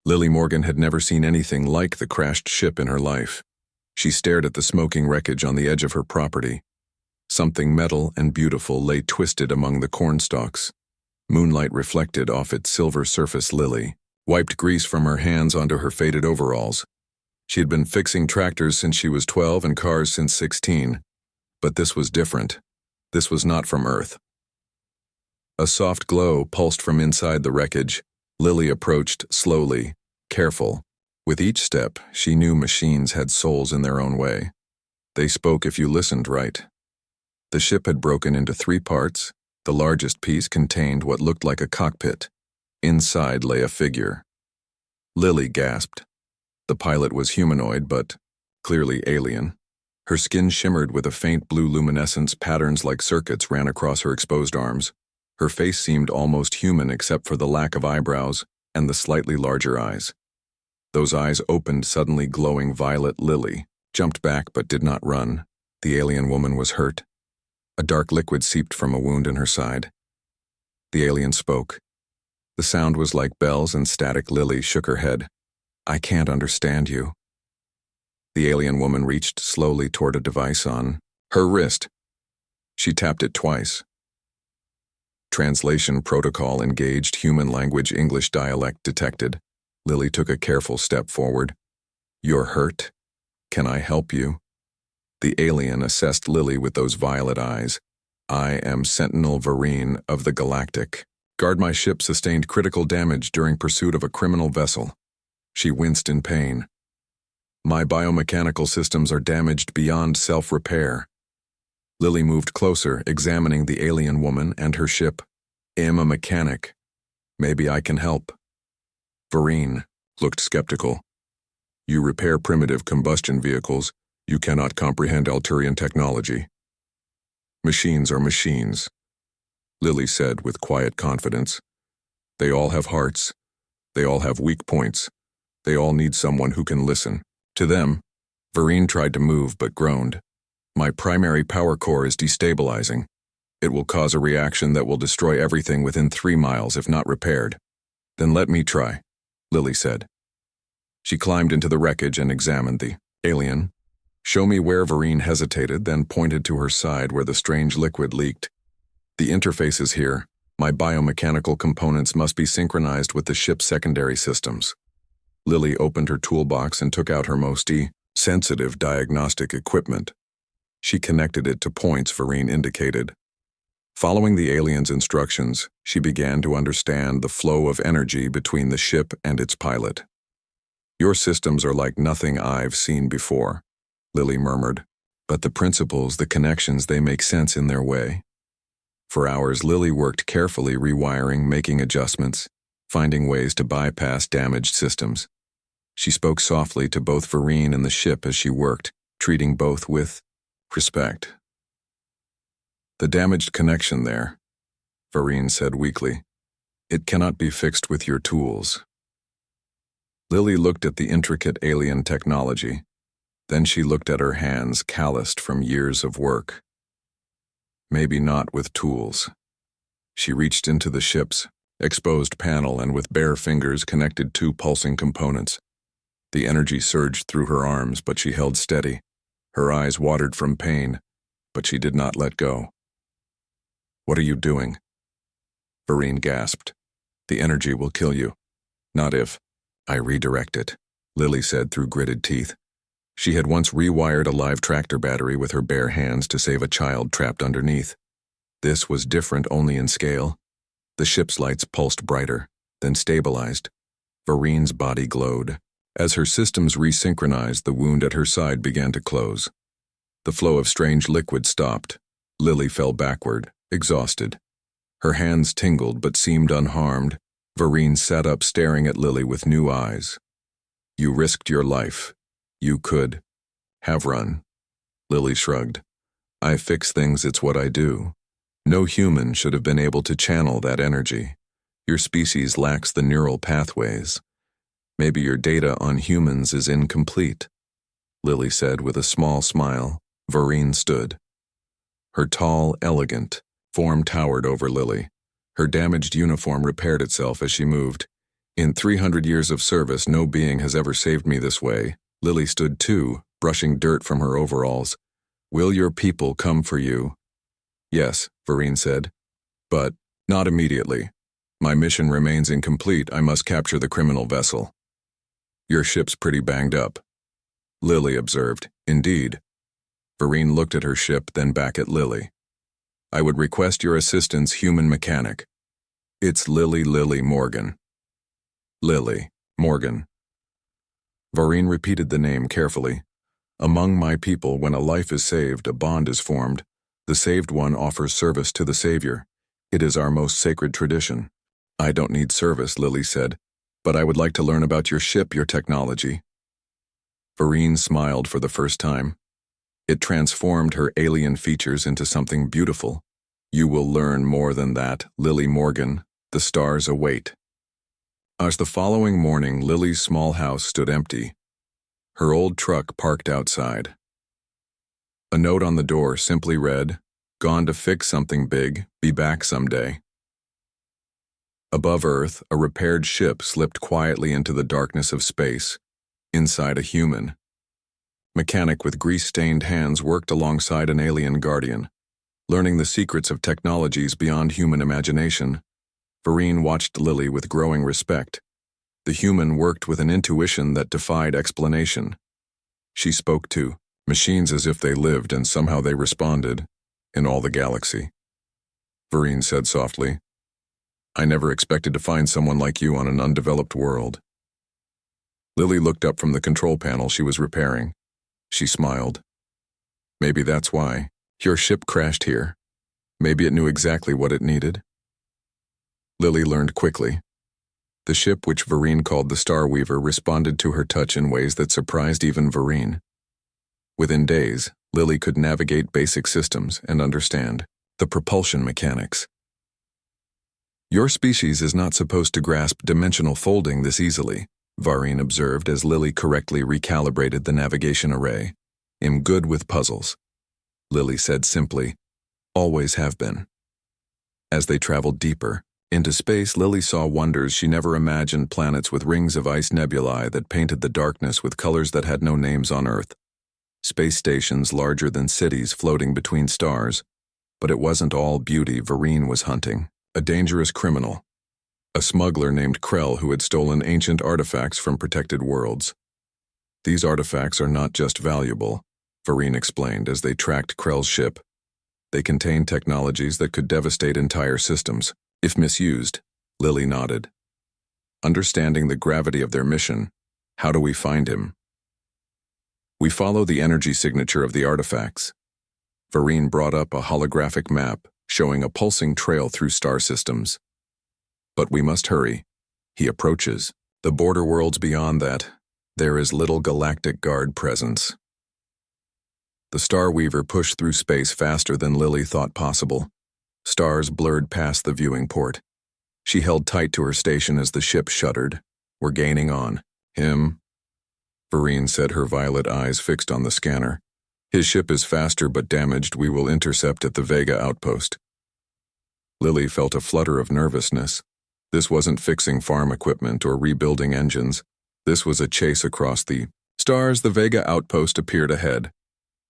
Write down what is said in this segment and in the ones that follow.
Lily Morgan had never seen anything like the crashed ship in her life. She stared at the smoking wreckage on the edge of her property. Something metal and beautiful lay twisted among the cornstalks. Moonlight reflected off its silver surface. Lily wiped grease from her hands onto her faded overalls. She had been fixing tractors since she was 12 and cars since 16. But this was different. This was not from Earth. A soft glow pulsed from inside the wreckage. Lily approached slowly, careful. With each step, she knew machines had souls in their own way. They spoke if you listened right. The ship had broken into 3 parts. The largest piece contained what looked like a cockpit. Inside lay a figure. Lily gasped. The pilot was humanoid, but clearly alien. Her skin shimmered with a faint blue luminescence. Patterns like circuits ran across her exposed arms. Her face seemed almost human except for the lack of eyebrows and the slightly larger eyes. Those eyes opened suddenly, glowing violet. Lily jumped back but did not run. The alien woman was hurt. A dark liquid seeped from a wound in her side. The alien spoke. The sound was like bells and static. Lily shook her head. "I can't understand you." The alien woman reached slowly toward a device on her wrist. She tapped it twice. Translation protocol engaged. Human language English dialect detected. Lily took a careful step forward. "You're hurt? Can I help you?" The alien assessed Lily with those violet eyes. "I am Sentinel Vereen of the Galactic. Guard, my ship sustained critical damage during pursuit of a criminal vessel." She winced in pain. "My biomechanical systems are damaged beyond self-repair." Lily moved closer, examining the alien woman and her ship. "I'm a mechanic. Maybe I can help." Vereen looked skeptical. "You repair primitive combustion vehicles. You cannot comprehend Alturian technology." "Machines are machines," Lily said with quiet confidence. "They all have hearts. They all have weak points. They all need someone who can listen to them." Vereen tried to move but groaned. "My primary power core is destabilizing. It will cause a reaction that will destroy everything within 3 miles if not repaired." "Then let me try," Lily said. She climbed into the wreckage and examined the alien. "Show me where." Vereen hesitated, then pointed to her side where the strange liquid leaked. "The interface is here. My biomechanical components must be synchronized with the ship's secondary systems." Lily opened her toolbox and took out her most sensitive diagnostic equipment. She connected it to points Vereen indicated. Following the alien's instructions, she began to understand the flow of energy between the ship and its pilot. "Your systems are like nothing I've seen before," Lily murmured. "But the principles, the connections, they make sense in their way." For hours, Lily worked carefully, rewiring, making adjustments, finding ways to bypass damaged systems. She spoke softly to both Vereen and the ship as she worked, treating both with respect. "The damaged connection there," Vereen said weakly. "It cannot be fixed with your tools." Lily looked at the intricate alien technology. Then she looked at her hands, calloused from years of work. "Maybe not with tools." She reached into the ship's exposed panel and with bare fingers connected 2 pulsing components. The energy surged through her arms, but she held steady. Her eyes watered from pain, but she did not let go. "What are you doing?" Vereen gasped. "The energy will kill you." "Not if I redirect it," Lily said through gritted teeth. She had once rewired a live tractor battery with her bare hands to save a child trapped underneath. This was different only in scale. The ship's lights pulsed brighter, then stabilized. Vereen's body glowed. As her systems resynchronized, the wound at her side began to close. The flow of strange liquid stopped. Lily fell backward, exhausted. Her hands tingled but seemed unharmed. Vereen sat up, staring at Lily with new eyes. "You risked your life. You could have run." Lily shrugged. "I fix things, it's what I do. No human should have been able to channel that energy. Your species lacks the neural pathways. Maybe your data on humans is incomplete," Lily said with a small smile. Vereen stood. Her tall, elegant form towered over Lily. Her damaged uniform repaired itself as she moved. In 300 years of service, no being has ever saved me this way. Lily stood too, brushing dirt from her overalls. Will your people come for you? Yes, Vereen said. But not immediately. My mission remains incomplete. I must capture the criminal vessel. Your ship's pretty banged up, Lily observed. Indeed. Vereen looked at her ship, then back at Lily. I would request your assistance, human mechanic. It's Lily Morgan. Lily Morgan. Vereen repeated the name carefully. Among my people, when a life is saved, a bond is formed. The saved one offers service to the savior. It is our most sacred tradition. I don't need service, Lily said, but I would like to learn about your ship, your technology. Vereen smiled for the first time. It transformed her alien features into something beautiful. You will learn more than that, Lily Morgan. The stars await. As the following morning, Lily's small house stood empty. Her old truck parked outside. A note on the door simply read, "Gone to fix something big, be back someday." Above Earth, a repaired ship slipped quietly into the darkness of space. Inside, a human mechanic with grease-stained hands worked alongside an alien guardian, learning the secrets of technologies beyond human imagination. Vereen watched Lily with growing respect. The human worked with an intuition that defied explanation. She spoke to machines as if they lived, and somehow they responded, in all the galaxy. Vereen said softly, I never expected to find someone like you on an undeveloped world. Lily looked up from the control panel she was repairing. She smiled. Maybe that's why. Your ship crashed here. Maybe it knew exactly what it needed. Lily learned quickly. The ship, which Vereen called the Star Weaver, responded to her touch in ways that surprised even Vereen. Within days, Lily could navigate basic systems and understand the propulsion mechanics. Your species is not supposed to grasp dimensional folding this easily, Vereen observed as Lily correctly recalibrated the navigation array. I'm good with puzzles. Lily said simply, always have been. As they traveled deeper into space, Lily saw wonders she never imagined, planets with rings of ice nebulae that painted the darkness with colors that had no names on Earth. Space stations larger than cities floating between stars. But it wasn't all beauty Vereen was hunting. A dangerous criminal. A smuggler named Krell who had stolen ancient artifacts from protected worlds. These artifacts are not just valuable, Vereen explained as they tracked Krell's ship. They contain technologies that could devastate entire systems. If misused, Lily nodded. Understanding the gravity of their mission, how do we find him? We follow the energy signature of the artifacts. Vereen brought up a holographic map showing a pulsing trail through star systems. But we must hurry. He approaches. The border worlds beyond that, there is little galactic guard presence. The Star Weaver pushed through space faster than Lily thought possible. Stars blurred past the viewing port. She held tight to her station as the ship shuddered. We're gaining on him, Vereen said, her violet eyes fixed on the scanner. His ship is faster but damaged. We will intercept at the Vega outpost. Lily felt a flutter of nervousness. This wasn't fixing farm equipment or rebuilding engines. This was a chase across the stars. The Vega outpost appeared ahead.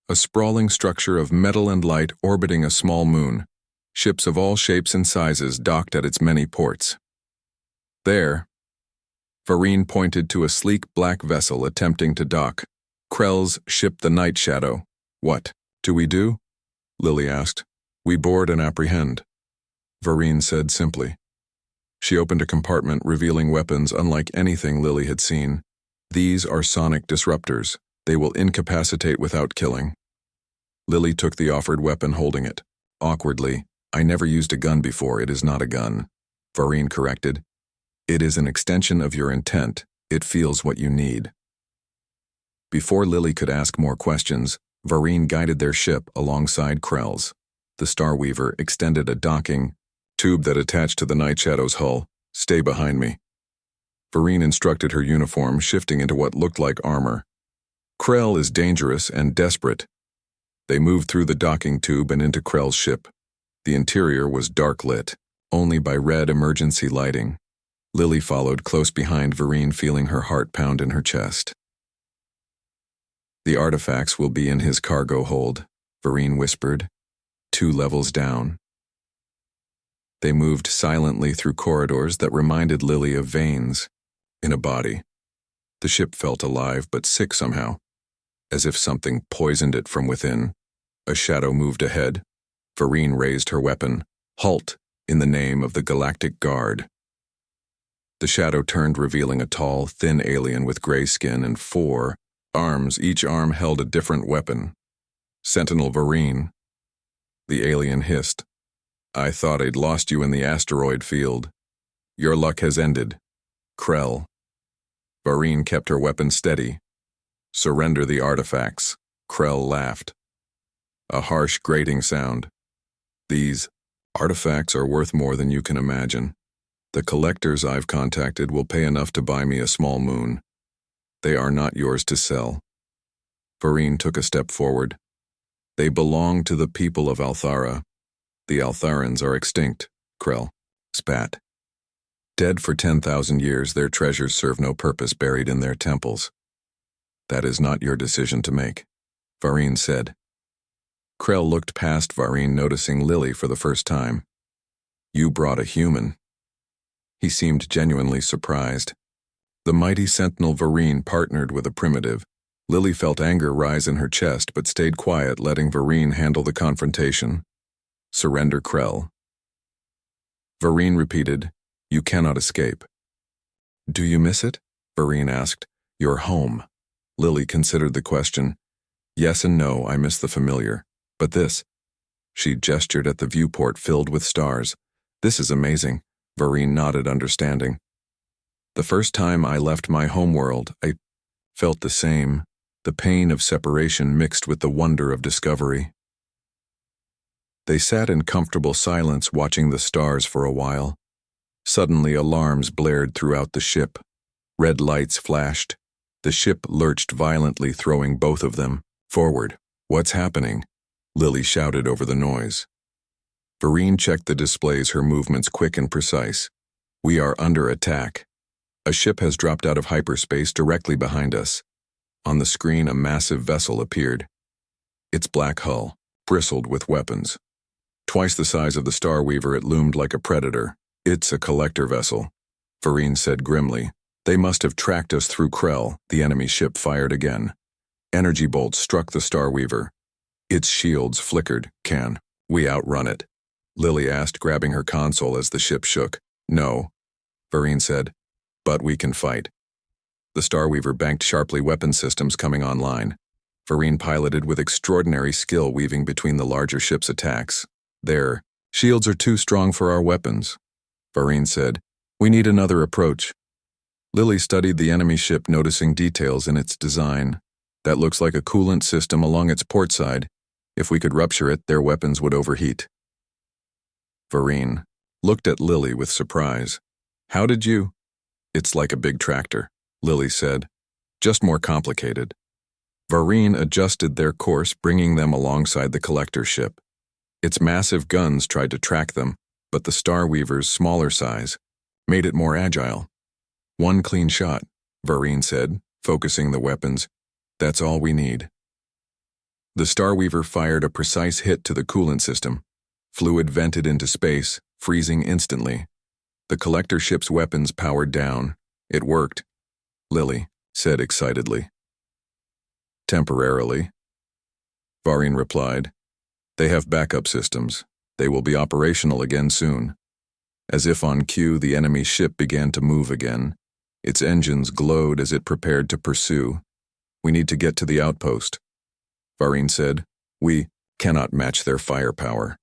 A sprawling structure of metal and light orbiting a small moon. Ships of all shapes and sizes docked at its many ports. There, Vereen pointed to a sleek black vessel attempting to dock. Krell's ship, the Night Shadow. What do we do? Lily asked. We board and apprehend, Vereen said simply. She opened a compartment revealing weapons unlike anything Lily had seen. These are sonic disruptors. They will incapacitate without killing. Lily took the offered weapon, holding it. Awkwardly, I never used a gun before. It is not a gun, Vereen corrected. It is an extension of your intent. It feels what you need. Before Lily could ask more questions, Vereen guided their ship alongside Krell's. The Star Weaver extended a docking tube that attached to the Night Shadow's hull. Stay behind me. Vereen instructed her uniform, shifting into what looked like armor. Krell is dangerous and desperate. They moved through the docking tube and into Krell's ship. The interior was dark lit, only by red emergency lighting. Lily followed close behind Vereen, feeling her heart pound in her chest. The artifacts will be in his cargo hold, Vereen whispered, 2 levels down. They moved silently through corridors that reminded Lily of veins in a body. The ship felt alive but sick somehow, as if something poisoned it from within. A shadow moved ahead. Vereen raised her weapon. Halt, in the name of the Galactic Guard. The shadow turned, revealing a tall, thin alien with gray skin and 4 arms. Each arm held a different weapon. Sentinel Vereen. The alien hissed. I thought I'd lost you in the asteroid field. Your luck has ended. Krell. Vereen kept her weapon steady. Surrender the artifacts. Krell laughed. A harsh, grating sound. These artifacts are worth more than you can imagine. The collectors I've contacted will pay enough to buy me a small moon. They are not yours to sell. Vereen took a step forward. They belong to the people of Althara. The Altharans are extinct, Krell spat. Dead for 10,000 years, their treasures serve no purpose buried in their temples. That is not your decision to make, Vereen said. Krell looked past Vereen, noticing Lily for the first time. You brought a human. He seemed genuinely surprised. The mighty sentinel Vereen partnered with a primitive. Lily felt anger rise in her chest but stayed quiet, letting Vereen handle the confrontation. Surrender, Krell. Vereen repeated, You cannot escape. Do you miss it? Vereen asked. Your home. Lily considered the question. Yes and no, I miss the familiar. But this. She gestured at the viewport filled with stars. This is amazing. Vereen nodded, understanding. The first time I left my homeworld, I felt the same, the pain of separation mixed with the wonder of discovery. They sat in comfortable silence, watching the stars for a while. Suddenly, alarms blared throughout the ship. Red lights flashed. The ship lurched violently, throwing both of them forward. What's happening? Lily shouted over the noise. Vereen checked the displays, her movements quick and precise. We are under attack. A ship has dropped out of hyperspace directly behind us. On the screen, a massive vessel appeared. Its black hull bristled with weapons. Twice the size of the Star Weaver, it loomed like a predator. It's a collector vessel, Vereen said grimly. They must have tracked us through Krell. The enemy ship fired again. Energy bolts struck the Star Weaver. Its shields flickered. Can we outrun it? Lily asked, grabbing her console as the ship shook. No, Vereen said, but we can fight. The Star Weaver banked sharply, weapon systems coming online. Vereen piloted with extraordinary skill, weaving between the larger ship's attacks. Their shields are too strong for our weapons, Vereen said. We need another approach. Lily studied the enemy ship, noticing details in its design. That looks like a coolant system along its port side. If we could rupture it, their weapons would overheat. Vereen looked at Lily with surprise. How did you? It's like a big tractor, Lily said. Just more complicated. Vereen adjusted their course, bringing them alongside the collector ship. Its massive guns tried to track them, but the Star Weaver's smaller size made it more agile. One clean shot, Vereen said, focusing the weapons. That's all we need. The Star Weaver fired a precise hit to the coolant system. Fluid vented into space, freezing instantly. The collector ship's weapons powered down. It worked, Lily said excitedly. Temporarily, Vereen replied. They have backup systems. They will be operational again soon. As if on cue, the enemy ship began to move again. Its engines glowed as it prepared to pursue. We need to get to the outpost, Vereen said. We cannot match their firepower.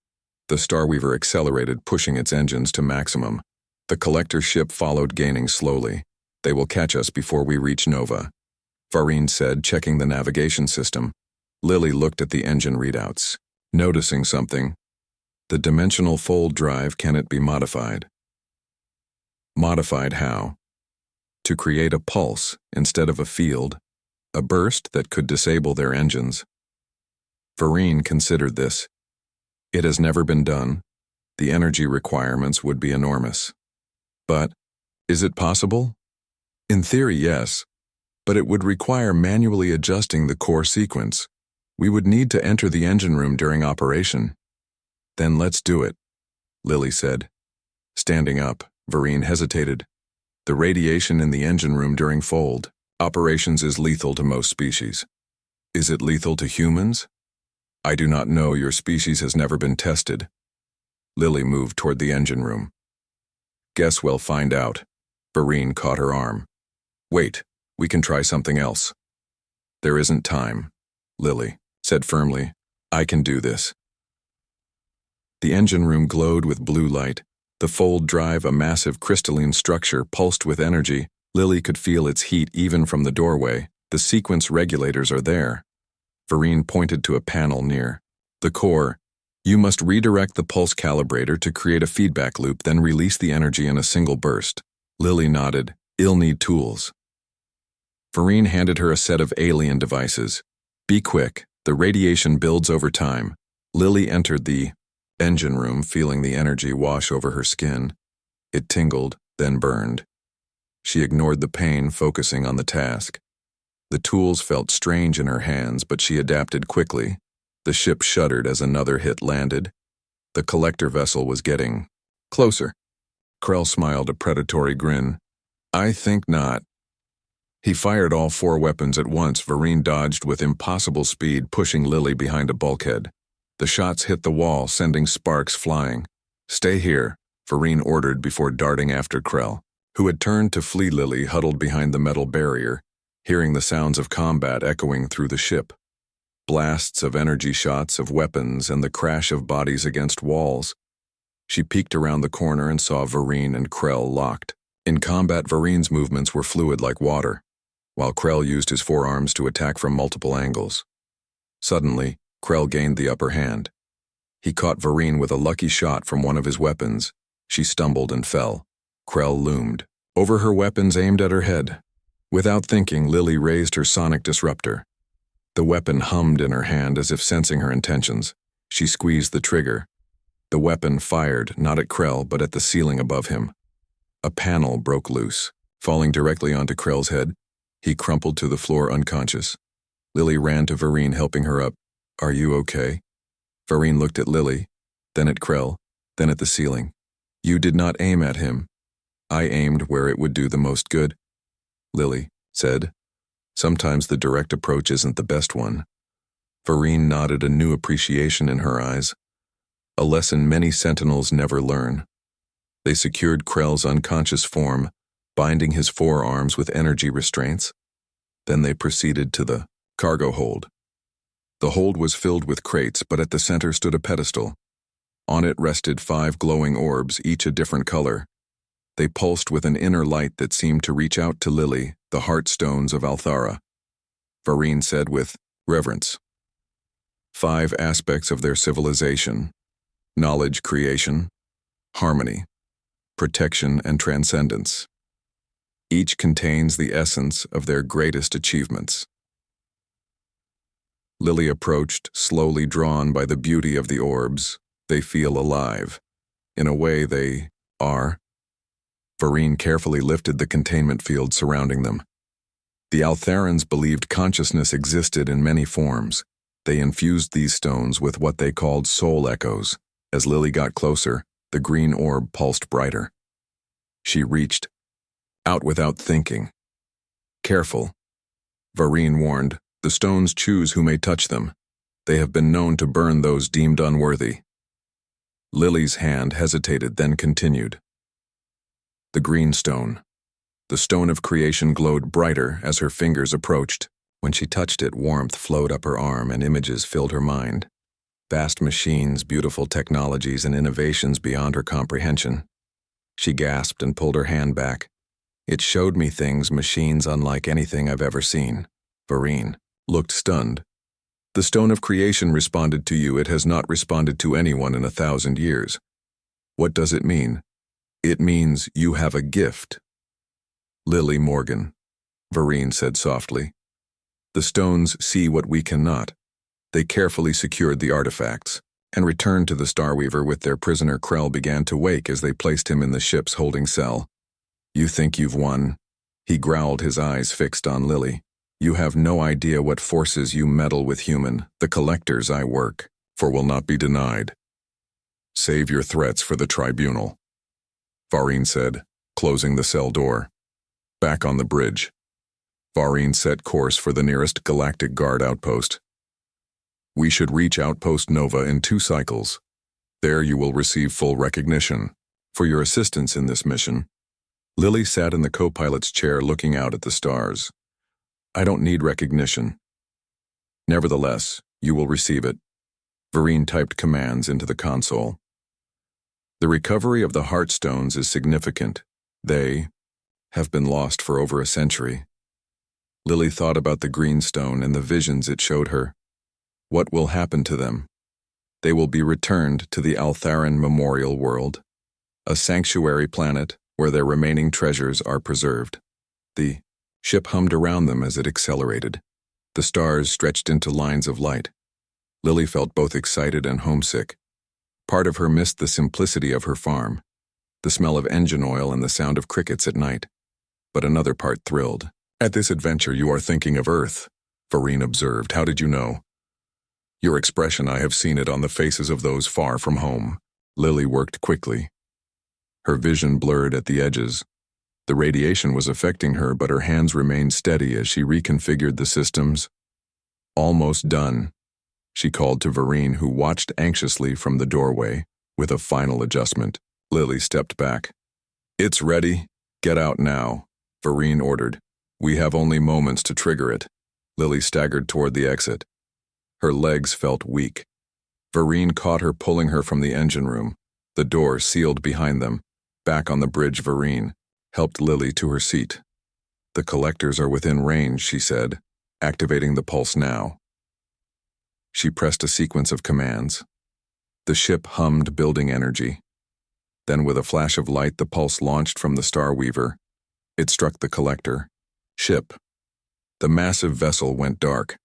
The Star Weaver accelerated, pushing its engines to maximum. The collector ship followed, gaining slowly. They will catch us before we reach Nova, Vereen said, checking the navigation system. Lily looked at the engine readouts, noticing something. The dimensional fold drive, can it be modified? Modified how? To create a pulse instead of a field, a burst that could disable their engines. Vereen considered this. It has never been done. The energy requirements would be enormous. But Is it possible? In theory, yes, but it would require manually adjusting the core sequence. We would need to enter the engine room during operation. Then let's do it, Lily said. Standing up, Vereen hesitated. The radiation in the engine room during fold operations is lethal to most species. Is it lethal to humans? I do not know. Your species has never been tested. Lily moved toward the engine room. Guess we'll find out. Vereen caught her arm. Wait, we can try something else. There isn't time, Lily said firmly. I can do this. The engine room glowed with blue light. The fold drive, a massive crystalline structure, pulsed with energy. Lily could feel its heat even from the doorway. The sequence regulators are there. Vereen pointed to a panel near the core. You must redirect the pulse calibrator to create a feedback loop, then release the energy in a single burst. Lily nodded. I'll need tools. Vereen handed her a set of alien devices. Be quick. The radiation builds over time. Lily entered the engine room, feeling the energy wash over her skin. It tingled, then burned. She ignored the pain, focusing on the task. The tools felt strange in her hands, but she adapted quickly. The ship shuddered as another hit landed. The collector vessel was getting closer. Krell smiled a predatory grin. I think not. He fired all 4 weapons at once. Vereen dodged with impossible speed, pushing Lily behind a bulkhead. The shots hit the wall, sending sparks flying. Stay here, Vereen ordered before darting after Krell, who had turned to flee. Lily huddled behind the metal barrier, hearing the sounds of combat echoing through the ship. Blasts of energy shots, of weapons, and the crash of bodies against walls. She peeked around the corner and saw Vereen and Krell locked. In combat, Vereen's movements were fluid like water, while Krell used his forearms to attack from multiple angles. Suddenly, Krell gained the upper hand. He caught Vereen with a lucky shot from one of his weapons. She stumbled and fell. Krell loomed over her weapons aimed at her head. Without thinking, Lily raised her sonic disruptor. The weapon hummed in her hand as if sensing her intentions. She squeezed the trigger. The weapon fired, not at Krell, but at the ceiling above him. A panel broke loose, falling directly onto Krell's head. He crumpled to the floor unconscious. Lily ran to Vereen, helping her up. Are you okay? Vereen looked at Lily, then at Krell, then at the ceiling. You did not aim at him. I aimed where it would do the most good, Lily said. Sometimes the direct approach isn't the best one. Vereen nodded, a new appreciation in her eyes. A lesson many sentinels never learn. They secured Krell's unconscious form, binding his forearms with energy restraints. Then they proceeded to the cargo hold. The hold was filled with crates, but at the center stood a pedestal. On it rested 5 glowing orbs, each a different color. They pulsed with an inner light that seemed to reach out to Lily, the heartstones of Althara. Vereen said with reverence. 5 aspects of their civilization: knowledge creation, harmony, protection, and transcendence. Each contains the essence of their greatest achievements. Lily approached, slowly drawn by the beauty of the orbs. They feel alive. In a way, they are. Vereen carefully lifted the containment field surrounding them. The Altharans believed consciousness existed in many forms. They infused these stones with what they called soul echoes. As Lily got closer, the green orb pulsed brighter. She reached out without thinking. Careful, Vereen warned. The stones choose who may touch them. They have been known to burn those deemed unworthy. Lily's hand hesitated, then continued. The green stone. The stone of creation glowed brighter as her fingers approached. When she touched it, warmth flowed up her arm and images filled her mind. Vast machines, beautiful technologies, and innovations beyond her comprehension. She gasped and pulled her hand back. It showed me things, machines unlike anything I've ever seen. Vereen looked stunned. The stone of creation responded to you. It has not responded to anyone in 1,000 years. What does it mean? It means you have a gift. Lily Morgan, Vereen said softly. The stones see what we cannot. They carefully secured the artifacts and returned to the Starweaver with their prisoner. Krell began to wake as they placed him in the ship's holding cell. You think you've won? He growled, his eyes fixed on Lily. You have no idea what forces you meddle with human, the collectors I work, for will not be denied. Save your threats for the tribunal, Vareen said, closing the cell door. Back on the bridge. Vareen set course for the nearest Galactic Guard outpost. We should reach Outpost Nova in 2 cycles. There you will receive full recognition for your assistance in this mission. Lily sat in the co-pilot's chair looking out at the stars. I don't need recognition. Nevertheless, you will receive it. Vareen typed commands into the console. The recovery of the Heartstones is significant. They have been lost for over a century. Lily thought about the Greenstone and the visions it showed her. What will happen to them? They will be returned to the Altharan Memorial World, a sanctuary planet where their remaining treasures are preserved. The ship hummed around them as it accelerated. The stars stretched into lines of light. Lily felt both excited and homesick. Part of her missed the simplicity of her farm, the smell of engine oil and the sound of crickets at night. But another part thrilled. At this adventure you are thinking of Earth, Vareen observed. How did you know? Your expression, I have seen it on the faces of those far from home. Lily worked quickly. Her vision blurred at the edges. The radiation was affecting her, but her hands remained steady as she reconfigured the systems. Almost done, she called to Vareen, who watched anxiously from the doorway. With a final adjustment, Lily stepped back. It's ready. Get out now, Vareen ordered. We have only moments to trigger it. Lily staggered toward the exit. Her legs felt weak. Vareen caught her, pulling her from the engine room. The door sealed behind them. Back on the bridge, Vareen helped Lily to her seat. The collectors are within range, she said, activating the pulse now. She pressed a sequence of commands. The ship hummed, building energy. Then with a flash of light, the pulse launched from the Starweaver. It struck the collector. Ship. The massive vessel went dark.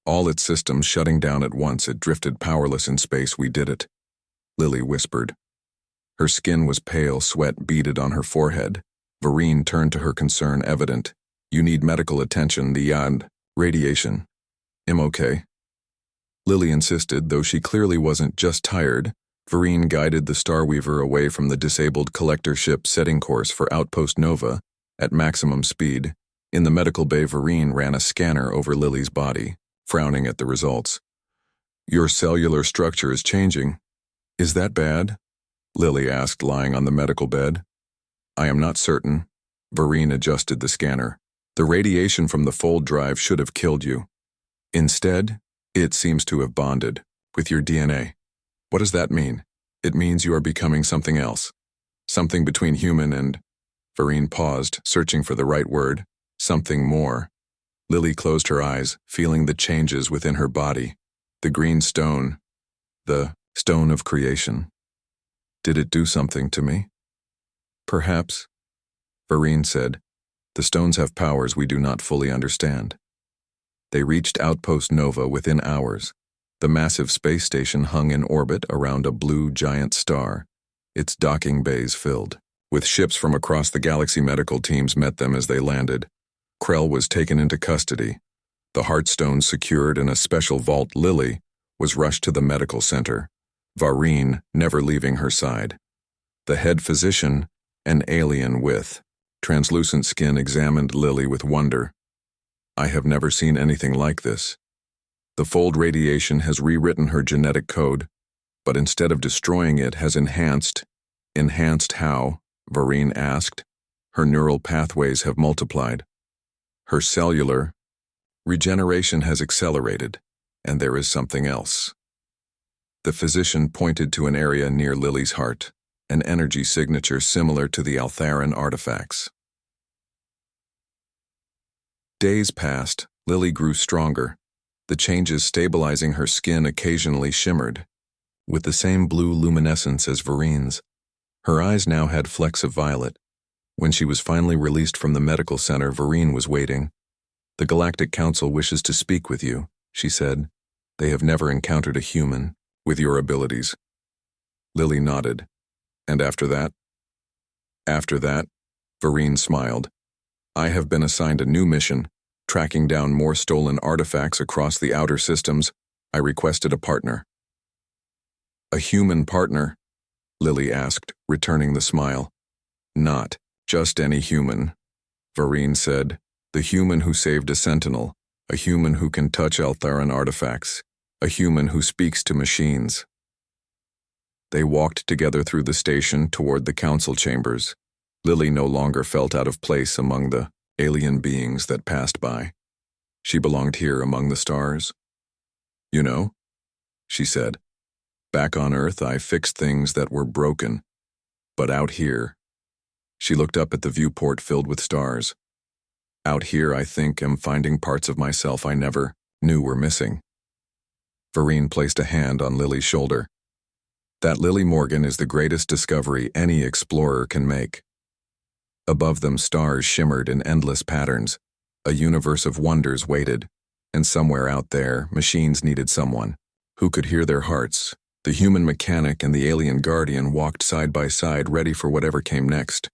All its systems shutting down at once, it drifted powerless in space. We did it, Lily whispered. Her skin was pale, sweat beaded on her forehead. Vareen turned to her, concern evident. You need medical attention, the radiation. I'm okay. Lily insisted, though she clearly wasn't just tired. Vareen guided the Starweaver away from the disabled collector ship, setting course for Outpost Nova at maximum speed. In the medical bay, Vareen ran a scanner over Lily's body, frowning at the results. Your cellular structure is changing. Is that bad? Lily asked, lying on the medical bed. I am not certain. Vareen adjusted the scanner. The radiation from the fold drive should have killed you. Instead, it seems to have bonded with your DNA. What does that mean? It means you are becoming something else. Something between human and... Vareen paused, searching for the right word. Something more. Lily closed her eyes, feeling the changes within her body. The green stone. The stone of creation. Did it do something to me? Perhaps, Vareen said. The stones have powers we do not fully understand. They reached Outpost Nova within hours. The massive space station hung in orbit around a blue giant star, its docking bays filled. With ships from across the galaxy, medical teams met them as they landed. Krell was taken into custody. The Heartstones secured in a special vault. Lily was rushed to the medical center, Vareen never leaving her side. The head physician, an alien with translucent skin, examined Lily with wonder. I have never seen anything like this. The fold radiation has rewritten her genetic code, but instead of destroying it, has enhanced. Enhanced how? Vareen asked. Her neural pathways have multiplied. Her cellular regeneration has accelerated, and there is something else. The physician pointed to an area near Lily's heart, an energy signature similar to the Altharan artifacts. Days passed. Lily grew stronger. The changes stabilizing her skin occasionally shimmered, with the same blue luminescence as Vareen's. Her eyes now had flecks of violet. When she was finally released from the medical center, Vareen was waiting. The Galactic Council wishes to speak with you, she said. They have never encountered a human with your abilities. Lily nodded. And after that? After that, Vereen smiled. I have been assigned a new mission, tracking down more stolen artifacts across the outer systems. I requested a partner. A human partner? Lily asked, returning the smile. Not just any human, Vereen said. The human who saved a sentinel, a human who can touch Altharan artifacts, a human who speaks to machines. They walked together through the station toward the council chambers. Lily no longer felt out of place among the alien beings that passed by. She belonged here among the stars. You know, she said, back on Earth I fixed things that were broken, but out here. She looked up at the viewport filled with stars. Out here I think am finding parts of myself I never knew were missing. Vereen placed a hand on Lily's shoulder. That Lily Morgan is the greatest discovery any explorer can make. Above them stars shimmered in endless patterns. A universe of wonders waited, and somewhere out there, machines needed someone who could hear their hearts. The human mechanic and the alien guardian walked side by side, ready for whatever came next.